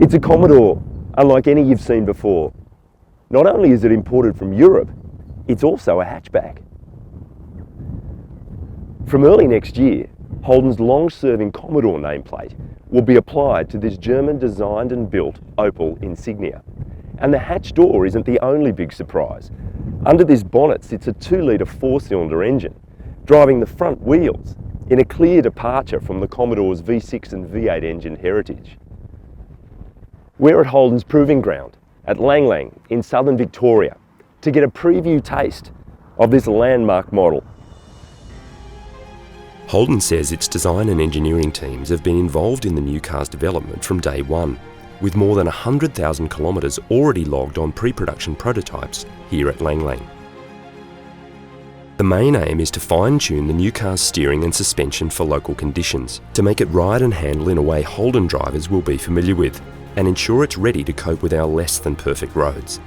It's a Commodore unlike any you've seen before. Not only is it imported from Europe, it's also a hatchback. From early next year, Holden's long-serving Commodore nameplate will be applied to this German-designed and built Opel Insignia. And the hatch door isn't the only big surprise. Under this bonnet sits a 2-litre 4-cylinder engine, driving the front wheels in a clear departure from the Commodore's V6 and V8 engine heritage. We're at Holden's proving ground at Lang Lang in southern Victoria to get a preview taste of this landmark model. Holden says its design and engineering teams have been involved in the new car's development from day one, with more than 100,000 kilometres already logged on pre-production prototypes here at Lang Lang. The main aim is to fine-tune the new car's steering and suspension for local conditions, to make it ride and handle in a way Holden drivers will be familiar with, and ensure it's ready to cope with our less than perfect roads.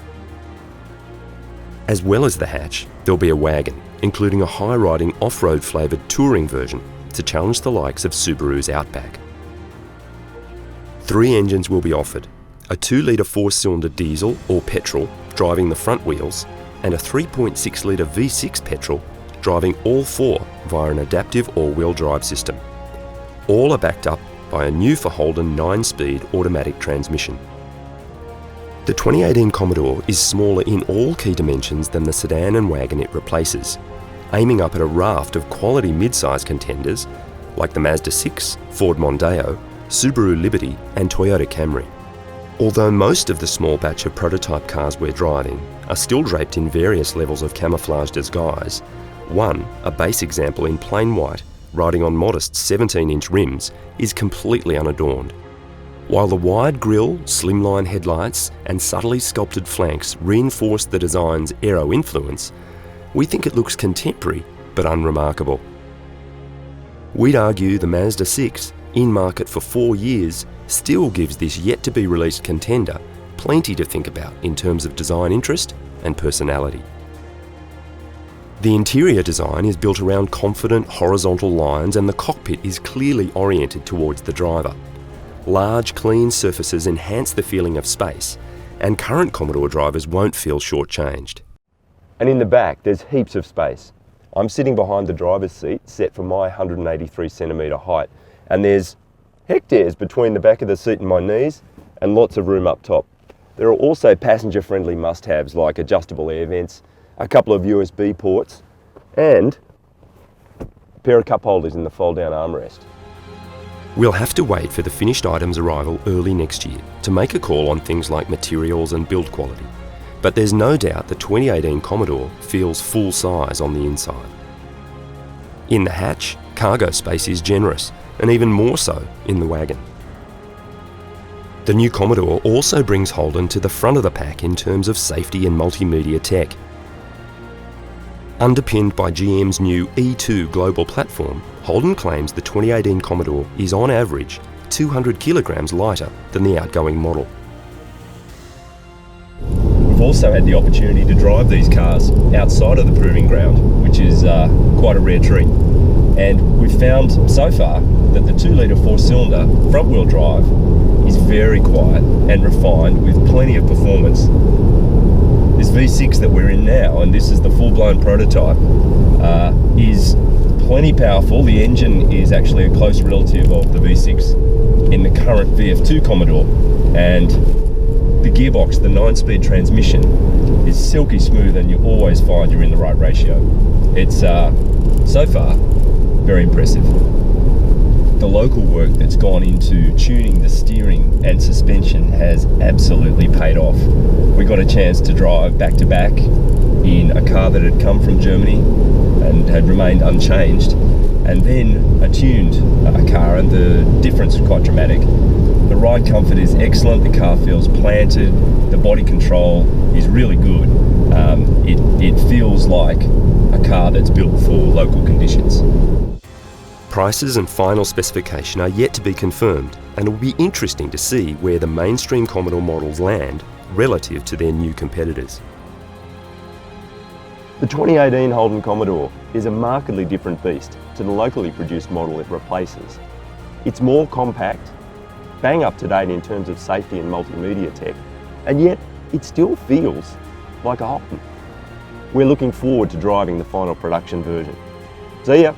As well as the hatch, there'll be a wagon, including a high-riding off-road flavoured touring version to challenge the likes of Subaru's Outback. 3 engines will be offered: a 2-litre 4-cylinder diesel or petrol driving the front wheels, and a 3.6-litre V6 petrol driving all 4 via an adaptive all-wheel drive system. All are backed up by a new for Holden 9-speed automatic transmission. The 2018 Commodore is smaller in all key dimensions than the sedan and wagon it replaces, aiming up at a raft of quality mid-size contenders like the Mazda 6, Ford Mondeo, Subaru Liberty and Toyota Camry. Although most of the small batch of prototype cars we're driving are still draped in various levels of camouflage disguise, one, a base example in plain white, riding on modest 17-inch rims, is completely unadorned. While the wide grille, slimline headlights and subtly sculpted flanks reinforce the design's aero influence, we think it looks contemporary but unremarkable. We'd argue the Mazda 6, in market for 4 years, still gives this yet-to-be-released contender plenty to think about in terms of design interest and personality. The interior design is built around confident horizontal lines and the cockpit is clearly oriented towards the driver. Large, clean surfaces enhance the feeling of space, and current Commodore drivers won't feel shortchanged. And in the back, there's heaps of space. I'm sitting behind the driver's seat, set for my 183cm height, and there's hectares between the back of the seat and my knees, and lots of room up top. There are also passenger-friendly must-haves like adjustable air vents, a couple of USB ports, and a pair of cup holders in the fold-down armrest. We'll have to wait for the finished items' arrival early next year to make a call on things like materials and build quality. But there's no doubt the 2018 Commodore feels full size on the inside. In the hatch, cargo space is generous, and even more so in the wagon. The new Commodore also brings Holden to the front of the pack in terms of safety and multimedia tech. Underpinned by GM's new E2 global platform, Holden claims the 2018 Commodore is on average 200 kilograms lighter than the outgoing model. We've also had the opportunity to drive these cars outside of the proving ground, which is quite a rare treat. And we've found so far that the 2-litre 4-cylinder front-wheel drive is very quiet and refined with plenty of performance. This V6 that we're in now, and this is the full-blown prototype, is plenty powerful. The engine is actually a close relative of the V6 in the current VF2 Commodore, and the gearbox, the 9-speed transmission, is silky smooth and you always find you're in the right ratio. It's, so far, very impressive. The local work that's gone into tuning the steering and suspension has absolutely paid off. We got a chance to drive back to back in a car that had come from Germany and had remained unchanged, and then a tuned car, and the difference was quite dramatic. The ride comfort is excellent, the car feels planted, the body control is really good. It feels like a car that's built for local conditions. Prices and final specification are yet to be confirmed, and it will be interesting to see where the mainstream Commodore models land relative to their new competitors. The 2018 Holden Commodore is a markedly different beast to the locally produced model it replaces. It's more compact, bang up to date in terms of safety and multimedia tech, and yet it still feels like a Holden. We're looking forward to driving the final production version. See ya!